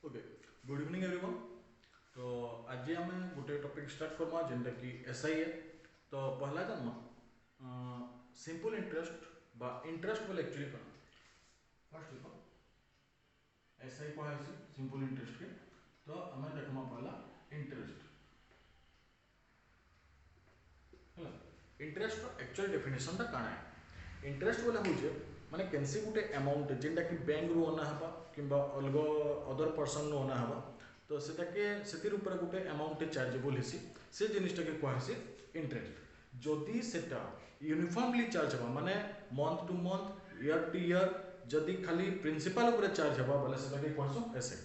Okay good evening everyone. तो आज आम गोटे टॉपिक स्टार्ट करमा जेनटा कि एसआई है। तो पहला जानना सिंपल इंटरेस्ट बा इंटरेस्ट बोले एक्चुअली कौन। फर्स्ट देखो एसआई कहा है सिंपल इंटरेस्ट के। तो आम देखमा पहला इंटरेस्ट है। इंटरेस्ट एक्चुअल डेफिनेशन टा काना है। इंटरेस्ट बोले होचे माने केनसी गुटे अमाउंट जेनटा कि बैंक रु अना हबा किंबा अलग अदर पर्सन नु अना हबा। तो सेटाके सेतिर ऊपर गुटे अमाउंट चार्जेबल हेसी से जिनिसटा के कहसी इंटरेस्ट। जदि सेटा यूनिफॉर्मली चार्ज हबा माने month two month year two year जदि खाली प्रिंसिपल ऊपर चार्ज हबा बोले सेटा के कहसो एसे।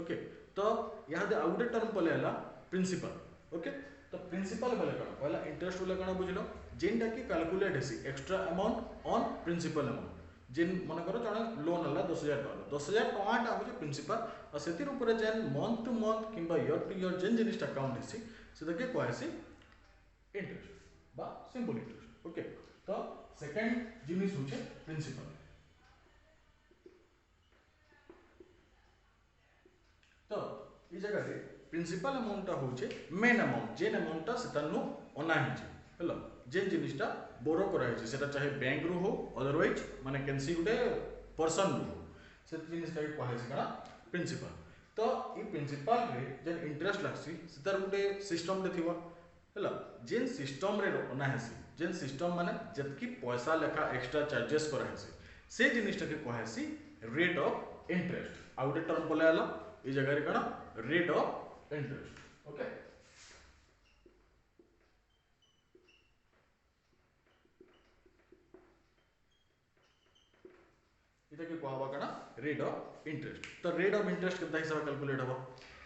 ओके तो याद आ गुटे टर्म पले हला प्रिंसिपल। ओके तो प्रिंसिपल बोले कौन पहला इंटरेस्ट बोले कौन बुझलो जेनटा कि कैलकुलेट हेसी extra amount on principal amount. जेन मन कर जड़े लोन है 10,000 टका 10,000 टकाटा हूँ प्रिंसिपल और से जेन मंथ टू मंथ कि ईयर टू ईयर जेन जिनिस काउंट हेसी से कहसी इंटरेस्ट बा सिंपल इंटरेस्ट। ओके तो सेकेंड जिनिस हूँ प्रिंसिपल। तो ये जगह से प्रिंसिपल अमाउंट हूँ मेन अमाउंट जेन अमाउंट से अना है जेन जिनिसटा बोरो कराई सेटा चाहे बैंक रु हो अदरवाइज माने कैंसी गुटे पर्सन रु हो से जिनिसटा कहै छै प्रिंसिपल। तो ये प्रिंसिपल रे जेन इंटरेस्ट लागसी सेतार गुटे सिस्टम रे थिबा हैला जेन सिस्टम रे अना हेसी जेन सिस्टम माने जतकी पैसा लेखा एक्स्ट्रा चार्जेस करा हेसी से जिनिसटा के कहैसी rate of interest. Uh Gute term पले आला ई जगह रे कना रेट ऑफ इंटरेस्ट। ओके इटा के कहबा कना रेट ऑफ इंटरेस्ट। तो रेट ऑफ इंटरेस्ट केता हिसाब कैलकुलेट हबो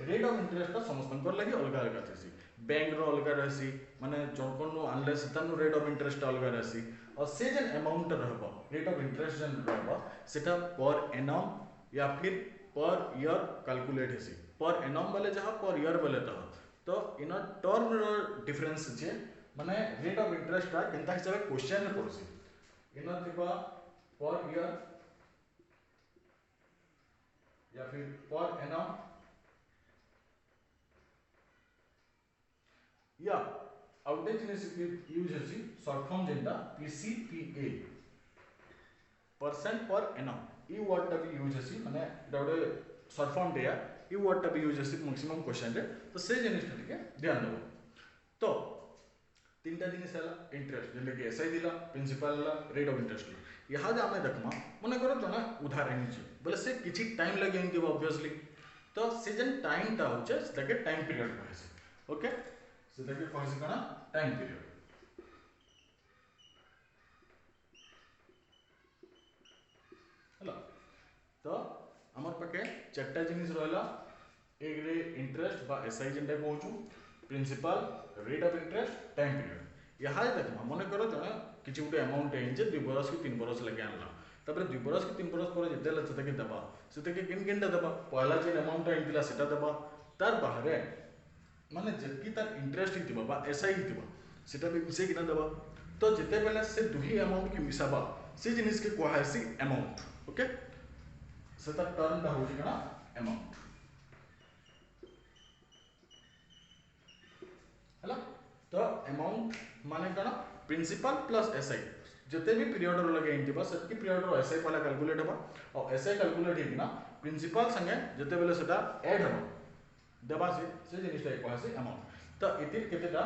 रेट ऑफ इंटरेस्ट का समस्त लगी अलग अलग आसी बैंक रो अलग रहसी माने zone know unless Tanu rate of interest अलग रहसी और से जेन अमाउंट रहबो रेट ऑफ इंटरेस्ट जेन रहबो सेटा पर एनम या फिर per year calculate हेसी। Per annum वाले जहां पर ईयर वाले तो इन टर्म रो डिफरेंस जे माने रेट ऑफ इंटरेस्ट का केनता हिसाब क्वेश्चन रे पड़सी इन थिबा पर ईयर या फिर पर एनम या आउटे जिनिस यूज हेसी शॉर्ट फॉर्म जेंटा पीसीपीए परसेंट पर एनम ई वर्ड टा भी यूज हेसी माने डाउटे शॉर्ट फॉर्म डेया ई वर्ड टा भी यूज हेसी मैक्सिमम क्वेश्चन रे। तो से जिनिस टा टिके ध्यान देबो। तो तीनटा जिनिस हला इंटरेस्ट जेले कि एसआई दिला प्रिंसिपल हला रेट ऑफ इंटरेस्ट ला यहाँ जे आमे देखमा मने करो जना उदाहरण छि बोले से किछि टाइम लगे एंती ऑब्वियसली। तो से जन टाइम टा होचे सेटा के टाइम पीरियड कहै छै। ओके सेटा के कहै छै कना टाइम पीरियड हला। तो हमर पाके चारटा जिनिस रहला एक रे इंटरेस्ट बा एसआई जेंटा कहूछु principal rate of interest time period. यहाँ देखमा मन करो जने किछि गुटे अमाउंट है जे 2 बरस कि 3 बरस लगे आनला तापर 2 बरस कि 3 बरस पर जेते ल सेटा के दबा सेटा के किन दबा पहला जे अमाउंट आइतिला सेटा दबा तार बाहरे माने जतकी तार इंटरेस्ट हितिबा बा एसआई हितिबा सेटा भी मिसे किना दबा। तो जेते बेला से दुही अमाउंट के मिसाबा से जिनिस के कहैसी अमाउंट। ओके सेटा टर्म दा होची कना अमाउंट हला। तो अमाउंट माने कना प्रिंसिपल प्लस एसआई जते भी पीरियड रो लगे इंतिबा सेतकी पीरियड रो एसआई पहला कैलकुलेट हबा और एसआई कैलकुलेट हिना प्रिंसिपल संगे जते बेले सेटा ऐड हबा दबा से जिनिसटा कहैसी अमाउंट। तो इतिर केतेटा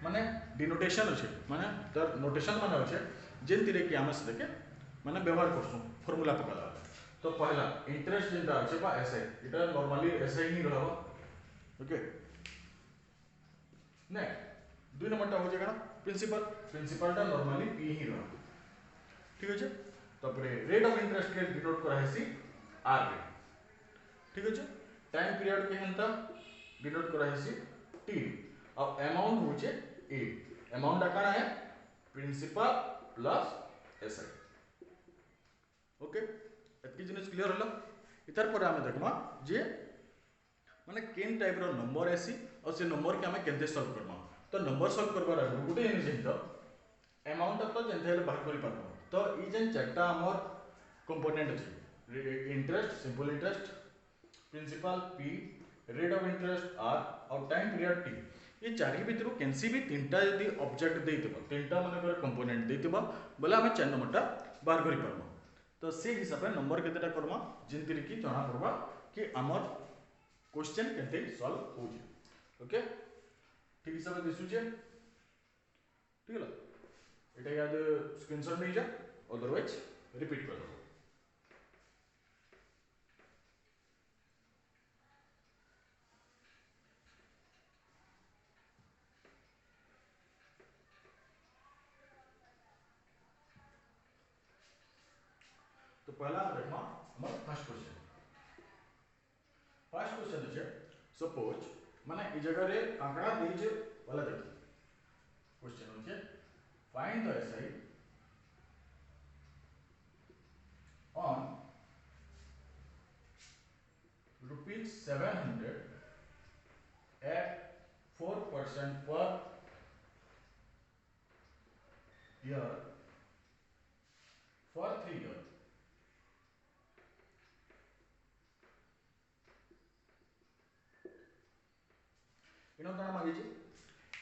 माने डिनोटेशन अछि माने तर नोटेशन माने अछि जेन तिरे कि हम से देखे माने व्यवहार करसु फार्मूला पकाला। तो पहला इंटरेस्ट जेंटा अछि बा एसआई इटा नॉर्मली एसआई ही रहबा। ओके ने 2 नंबर टा हो जाएगा प्रिंसिपल प्रिंसिपल टा नॉर्मली पी ही रहबा। ठीक अछि तपरे रेट ऑफ इंटरेस्ट के डिनोट करा हेसी आर रे। ठीक अछि टाइम पीरियड के हंता डिनोट करा हेसी टी और अमाउंट होचे ए अमाउंट आकार है प्रिंसिपल प्लस एसआई। ओके एतकी जिनिस क्लियर होला। इतर पर हमें देखमा जे माने केन टाइप रो नंबर आसी और से नंबर के हमें केते सॉल्व करबा। तो नंबर सॉल्व करबार आगु गुटे जिनिस हिंतो अमाउंट तो जेंते हेले बाहर करि पारबो। तो ई जेन चारटा हमर कंपोनेंट अछि interest simple interest principal P, rate of interest R और टाइम पीरियड टी। ये चारि भितर कैनसी भी तीनटा यदि ऑब्जेक्ट देइतबो, तीनटा माने कंपोनेंट देइतबो बोले आमे 4 नंबरटा बाहर करि परबो। तो से हिसाब से नंबर केतेटा करमा जिनति कि जाना पड़बा कि हमर क्वेश्चन केते सॉल्व होजे। ओके ठीक हिसाब से दिसुचे ठीक है। এটা याद स्क्रीनशॉट नहीं जा, अदरवाइज रिपीट कर दो। तो पहला देखमा हमर फर्स्ट क्वेश्चन। फर्स्ट क्वेश्चन है सपोज माने ई जगह रे आंकड़ा देजे वाला देख क्वेश्चन होचे find the SI on rupees 700 at 4% per year for 3 years। इनो काना मागे छी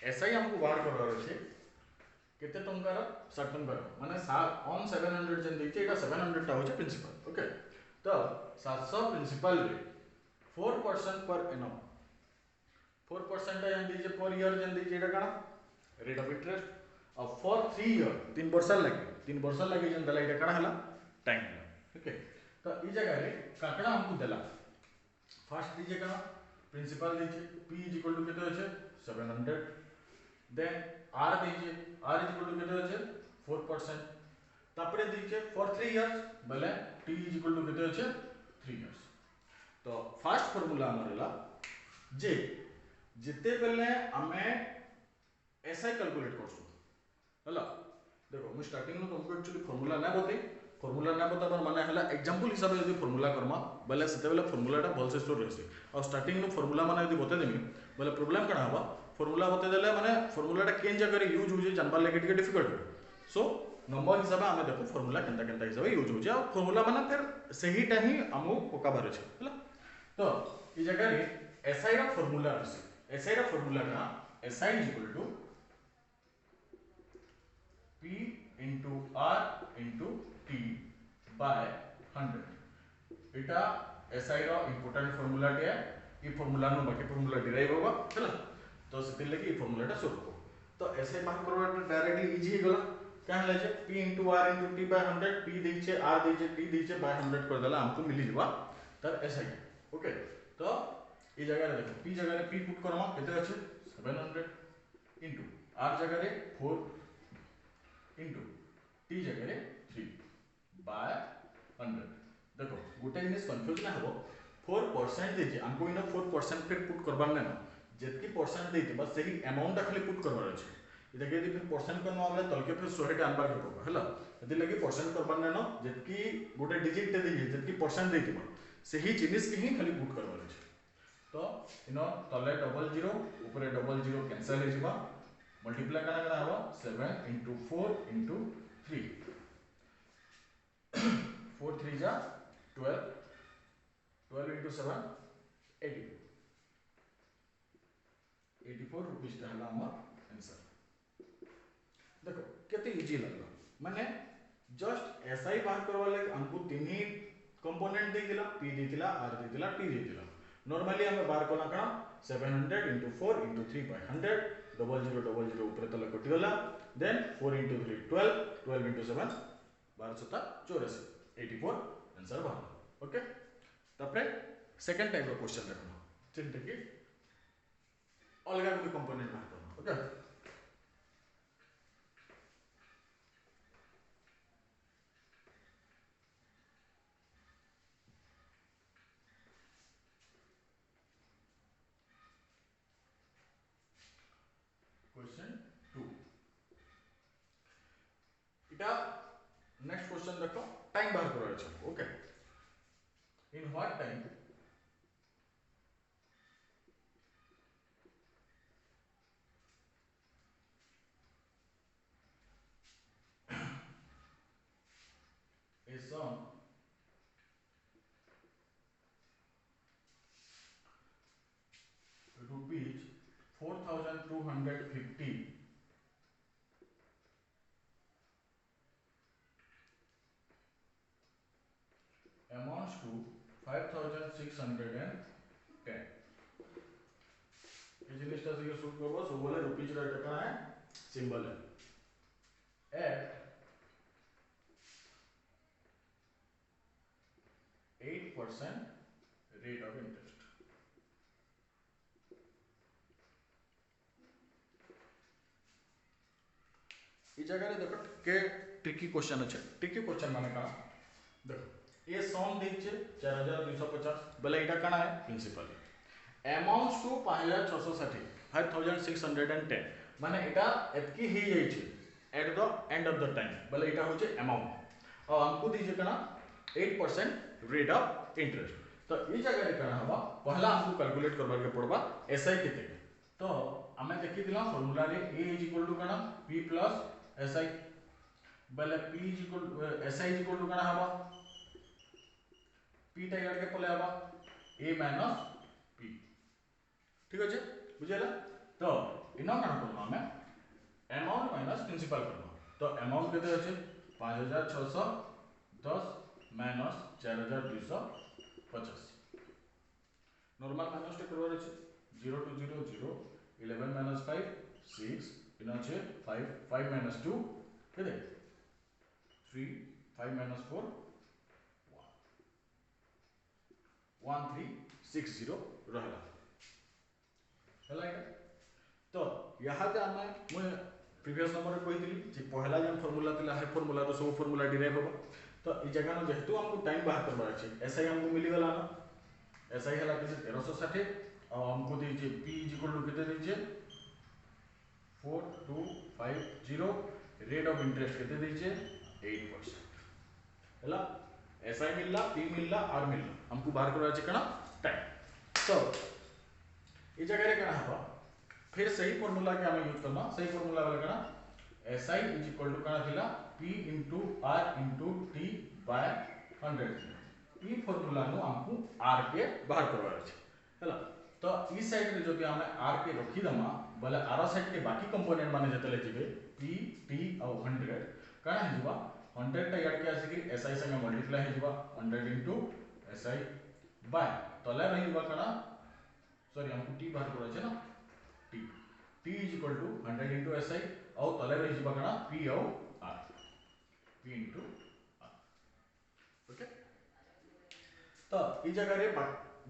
एसआई हमको बाहर करवार अछि केते टंकार 60 टंकार माने ऑन 700 जन दैचे एटा 700 टा होचे प्रिंसिपल। ओके तो 700 प्रिंसिपल रे 4% पर एनम 4% जन दैचे पर ईयर जन दैचे एटा काना रेट ऑफ इंटरेस्ट और फॉर 3 ईयर 3 वर्ष लगे जन दला एटा काना हला टाइम हला। ओके तो ई जगह रे काकड़ा हमको देला फर्स्ट दीजिए काना प्रिंसिपल दीजिए p इज इक्वल टू केते होचे 700 देन r दीजिए r इज इक्वल टू केते होचे 4% तापरे दीजिए फॉर 3 इयर्स बोले t इज इक्वल टू केते होचे 3 इयर्स। तो फर्स्ट फार्मूला हमरला जे जिते बेले हमें एसआई कैलकुलेट करसु हला। देखो मैं स्टार्टिंग में तुमको एक्चुअली फार्मूला ना बते, फार्मूला ना बताबार माने हला एग्जांपल हिसाब से यदि फार्मूला करमा बोले सेते बेले फार्मूलाटा भल से स्टोर रहसी और स्टार्टिंग में फार्मूला माने यदि बते देमी बोले प्रॉब्लम कणा हबा फार्मूला बते देले माने फार्मूलाटा केन जगह रे यूज होजे जानबार लागि टिके डिफिकल्ट हो। सो नंबर हिसाब आमे देखो फार्मूला केनता केनता हिसाब यूज होजे और फार्मूला माने फिर सहीटा ही हमु पकाबार अछि हला। तो ई जगह रे एसआई रा फार्मूला रहसी, एसआई रा फार्मूला का SI is equal to P into R into T by 100। इटा SI रो इंपोर्टेंट फार्मूला टे ई फार्मूला नो बाकी फार्मूला डिराइव होगा हैला। तो सेति लगी ई फार्मूलाटा सोल्व हो तो SI बाहर करबा डायरेक्टली इजी हे गला क्या हला जे P into R into T by 100 P दैछे R दैछे T दैछे by 100 कर देला हमको मिली जबा तर SI। ओके तो ई जगह रे देखो P जगह रे P पुट करमा केते अछि 700 into R जगह रे 4 into t जगह रे 3 by 100। देखो गोटे जिनिस कंफ्यूज ना हो 4% देछि हमको इनो 4% फिर पुट करबार नै न जेतकी परसेंट देति बस सही अमाउंट खाली पुट करबार अछि। इदा के यदि फिर परसेंट करनो आले तलके फिर 100 टा आनबार के पड़बा हैला। यदि लगी परसेंट करबार नै न जेतकी गोटे डिजिट दे देछि जेतकी परसेंट देति बा सही जिनिस के ही खाली पुट करबार अछि। तो इनो तले डबल जीरो ऊपर डबल जीरो कैंसिल हे जिबा मल्टीप्लाई करना करना होगा 7 into 4 into 3 4 3 जा 12 12 into 7 84 रुपीस टा हला हमर आंसर। देखो केते इजी लागला माने जस्ट एसआई बाहर करबा लागि हमको तीन ही कंपोनेंट दे दिला p दे दिला r दे दिला t दे दिला। नॉर्मली हम बाहर करना करा 700 into 4 into 3 by 100 0000 ऊपर तले कटि गला देन 4 into 3 12 12 into 7 12 7 84 84 आंसर बाहर। ओके तापरे सेकंड टाइप रो क्वेश्चन देखना चिंता की अलग अलग कंपोनेंट बाहर करना। ओके क्वेश्चन 2 इटा नेक्स्ट क्वेश्चन देखो टाइम बाहर करो अच्छा। Okay in what time a sum 250 amounts to 5610 ये जिनिसटा से शुरू करबो सब बोले रुपीज रा टका है सिंबल है at 8% rate of interest ई जगह रे देखो के ट्रिकी क्वेश्चन अछि ट्रिकी क्वेश्चन माने का देखो ये सम देछे 4250 बोले एटा काना है प्रिंसिपल अमाउंट्स टू 5660 5610 माने एटा एतकी ही जाई छै at the end of the time बोले एटा हो छै अमाउंट और हमको दीजिए काना 8% रेट ऑफ इंटरेस्ट तो ई जगह रे काना हबा पहला हमको कैलकुलेट करबा के पड़बा एसआई केते तो हमें देखि दिला फार्मूला रे a = काना p + si बोले p = si = काना हबा p टा याड के पले हबा a - p ठीक अछि बुझेला तो इना काना करबा हमें अमाउंट माइनस प्रिंसिपल करबा तो अमाउंट केते अछि 5610 माइनस 4250 नॉर्मल माइनस टे करबार अछि 0 to 0 0 11 minus 5 6 इना छे 5 5 minus 2 केते 3 5 minus 4 1 1360 रहला हला एटा तो यहाँ पे हमें मैं प्रीवियस नंबर रे कहि दिली जे पहला जे फार्मूला तिला है फार्मूला रो सब फार्मूला डिराइव होबा तो ई जगह न जेहेतु हमको टाइम बाहर करबार अछि एसआई हमको मिली गेला ना एसआई हला कि 1360 और हमको दीजिए p = कितने दीजिए 4250 रेट ऑफ इंटरेस्ट कितने दीजिए 8% हला एसआई मिलला p मिलला r मिलला हमको बाहर करबा छै कना टाइम तो ई जगह रे कना हबा फिर सही फार्मूला के हमें यूज करना सही फार्मूला वाला कना SI = कना थिला P * R * T / 100 ई फार्मूला नु हमको R के बाहर करबा छै हला तो ई साइड रे जदि हमें R के रखी दमा बोले R साइड के बाकी कंपोनेंट माने जतले जिवे P T और 100 कना हे जबा 100 टा याड के आसी कि SI संगे मल्टीप्लाई हे जबा 100 * SI बाय तले रही जबा कना सॉरी हमको T बाहर करबा छै ना T = 100 * SI और तले रही जबा कना P और R P * R ओके तो ई जगह रे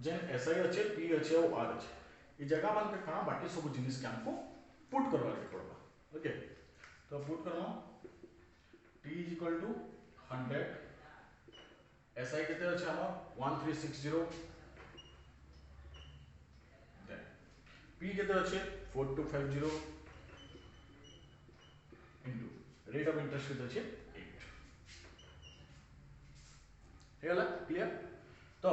जेन SI अच्छे P अच्छे और R अच्छे ई जगह मान के कना बाकी सब जिनिस के हमको पुट करबा के पड़बा ओके तो पुट करलो T = 100 SI केते अच्छे हमर 1360 देन P केते अच्छे 4250 इनटू रेट ऑफ इंटरेस्ट केते अच्छे 8 हेला क्लियर तो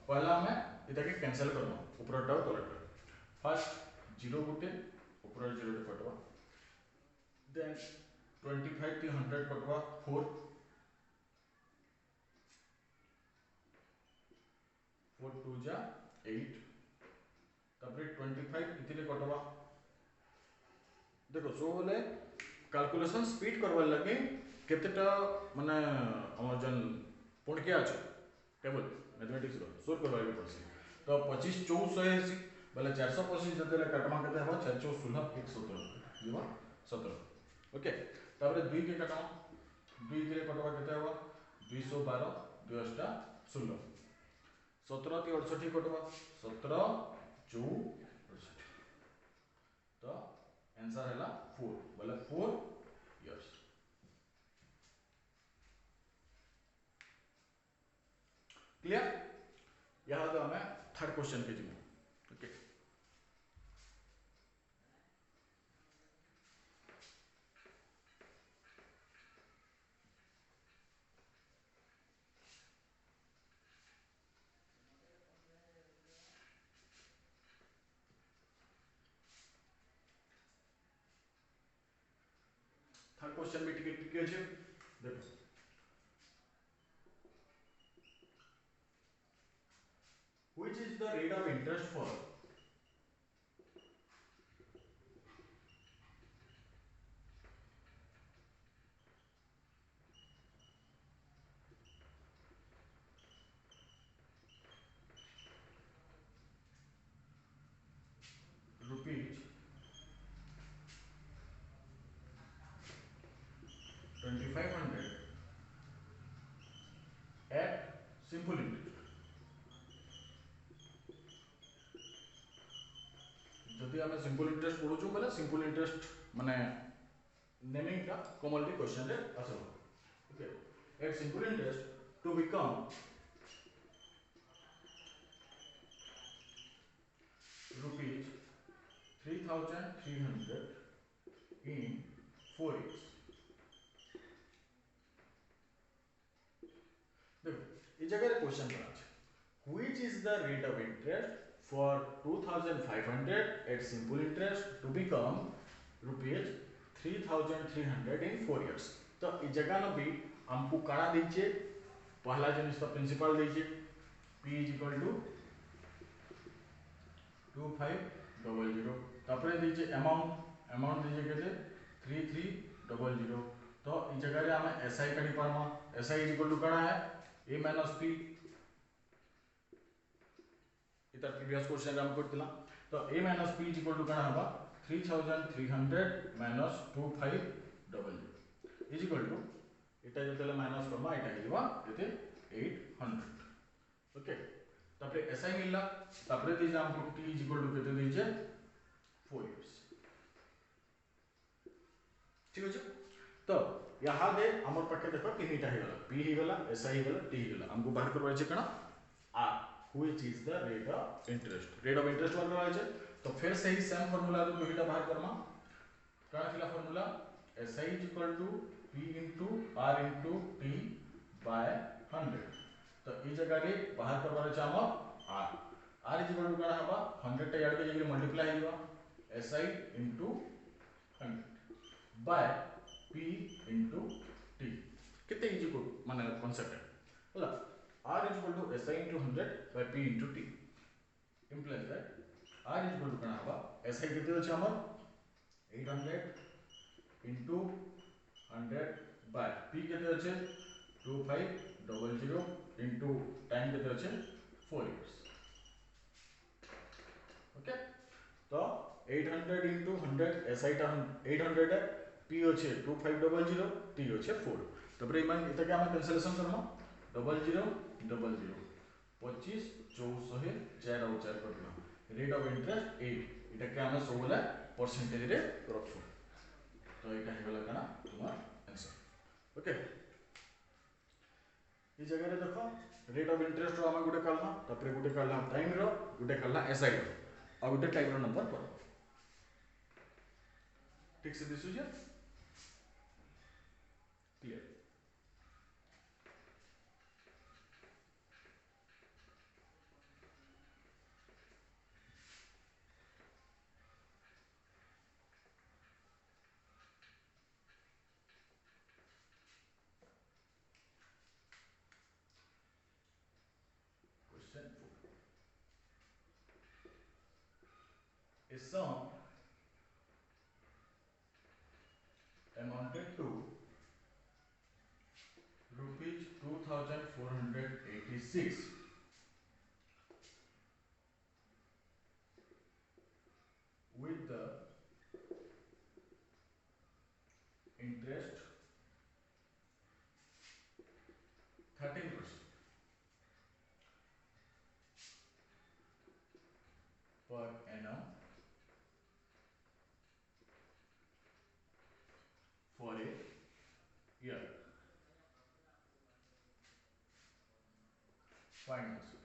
पहला हमें इटा के कैंसिल करबो ऊपरटा और तलटा फर्स्ट 0 गुटे ऊपर 0 टे कटवा देन 25 टी 100 कटवा 4 4 2 जा 8 तबरे 25 इतने कटवा देखो सो बोले कैलकुलेशन स्पीड करवा लगे केतेटा माने हमर जन पढ़ के আছে टेबल मैथमेटिक्स रो सोल्व करबा के पड़सी तो 25 480 बोले 425 जते कटमा केते हो 4 4 16 117 जीवा 17 ओके तबरे 2 के कटमा 2 के कटवा केते हो 212 2 * 16 17 ती 68 कटवा 17 2 68 तो आंसर हैला 4 बोले 4 इयर्स क्लियर यहाँ तो हमें थर्ड क्वेश्चन के जीवन ओके थर्ड क्वेश्चन भी टिके टिके अछि देखो which is the rate of interest for simple interest जदि आम सिंपल इंटरेस्ट पढ़ुचु बोले सिंपल इंटरेस्ट माने नेमिंग टा कॉमनली क्वेश्चन रे आसब okay at simple interest to become rupees 3,300 in 4 years देखो इस जगह क्वेश्चन करा which is the rate of interest for 2,500 at simple interest to become rupees 3,300 in 4 years तो इस जगह न भी हमको काना दीजिए पहला जिनिस तो प्रिंसिपल दीजिए p is equal to 2500 तापर दीजिए अमाउंट दीजिए केते 3300 तो इस जगह रे हमें SI काढी पारमा SI is equal to काना है a minus p इतर प्रीवियस क्वेश्चन हम करतिला तो a minus p is equal to काना हबा 3300 minus 2500 is equal to Etah जतले minus Karma एटा हिबा एते 800 ओके तापर SI मिलला तापर दीजिए हमको t is equal to केते दीजिए 4 years ठीक अछि तो यहाँ दे हमर पाखे देखो तीनटा हे गला p हे गला SI हे गला t हे गला हमको बाहर करबा छै कना r which is the rate of interest बाहर करबा छै तो फिर से ही सेम फार्मूला रो दुईटा बाहर करमा काना थिला formula SI is equal to p into r into t by 100 तो ई जगह रे बाहर करबा छै हम r is equal to काना हबा 100 टा याड के जगह मल्टीप्लाई हेबा SI into 100 by p into t कितने इजी को माने कांसेप्ट है होला r is equal to SI into 100 by p into t implies that r is equal to काना हबा SI कितने अछि हमर 800 into 100 by p कितने अछि 2500 into टाइम कितने अछि 4 years ओके तो 800 into 100 SI टा 800 है p अछि 2500 t अछि 4 तबरे मान इता के हम कैंसिलेशन करबा 0000 25 400 4 और 4 करबा रेट ऑफ इंटरेस्ट 8 इटा के हम सोला परसेंटेज रे रखो तो इटा हे गला काना तुम्हार आंसर ओके इस जगह रे देखो रेट ऑफ इंटरेस्ट रो हम गुटे कालना तबरे गुटे कालना टाइम रो गुटे कालना SI रो और गुटे टाइम रो नंबर पर ठीक से दिसु जे clear a sum amounted to rupees 2486 with the interest 13% per annum for a year find answer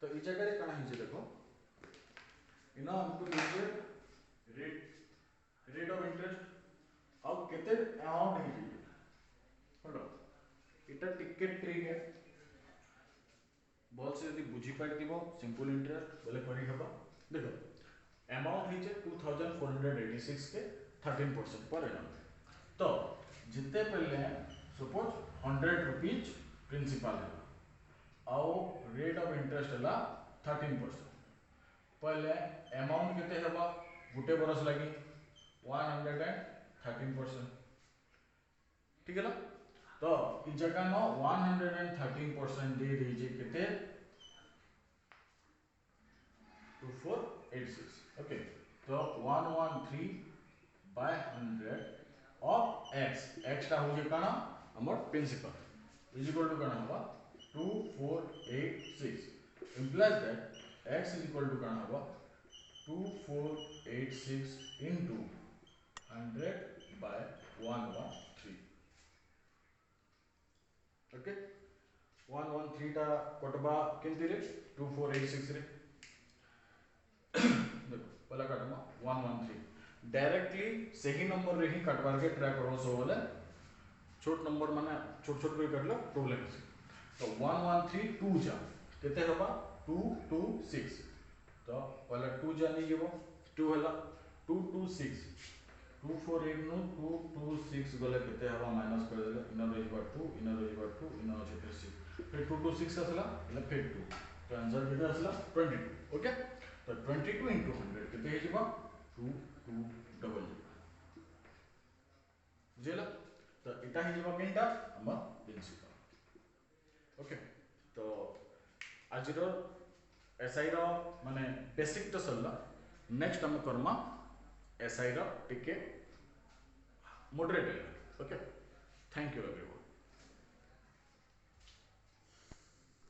तो इस जगह रे काना हिजे देखो इना हमको दीजिए रेट ऑफ इंटरेस्ट और केते अमाउंट हिजे हलो इटा टिकट ट्रिक है बहुत से यदि बुझी पाइतिबो सिंपल इंटरेस्ट बोले करी हबा देखो अमाउंट हिजे 2486 के 13% पर एनम तो जिते पहले सपोज 100 रुपीज प्रिंसिपल है और रेट ऑफ इंटरेस्ट है 13% पहले अमाउंट केते हेबा गुटे बरस लगी 113% ठीक है ना तो इस जगह न 113% दे दीजिए केते 2486 ओके तो 113 by 100 ऑफ एक्स टा हो काना हमर प्रिंसिपल इज इक्वल टू काना होगा 2486 implies that x is equal to काना होगा 2486 into 100 by 113 ओके 113 टा कटबा केंति रे 2486 रे देखो पहला काटमा 113 डायरेक्टली सही नंबर रे ही काटबार के ट्राई करो सो बोले छोट नंबर माने छोट छोट कोई काटलो प्रॉब्लम है तो 113 2 जा केते होबा 226 तो पहला 2 जानी जेबो 2 हला 226 248 नु 226 गले केते हवा माइनस कर देले इनर रहिबा 2 इनर रहिबा 2 इनर जेते 6 फिर 226 आसला એટલે फिर 2 तो आंसर केते आसला 22 ओके तो 22 into 100 केते हे जेबा 22 बुझेला तो इटा हे जेबा केनटा हम प्रिंसिपल ओके तो आज रो एसआई रो माने बेसिक तो सरला नेक्स्ट हम करमा एसआई रो टिके moderate okay thank you everyone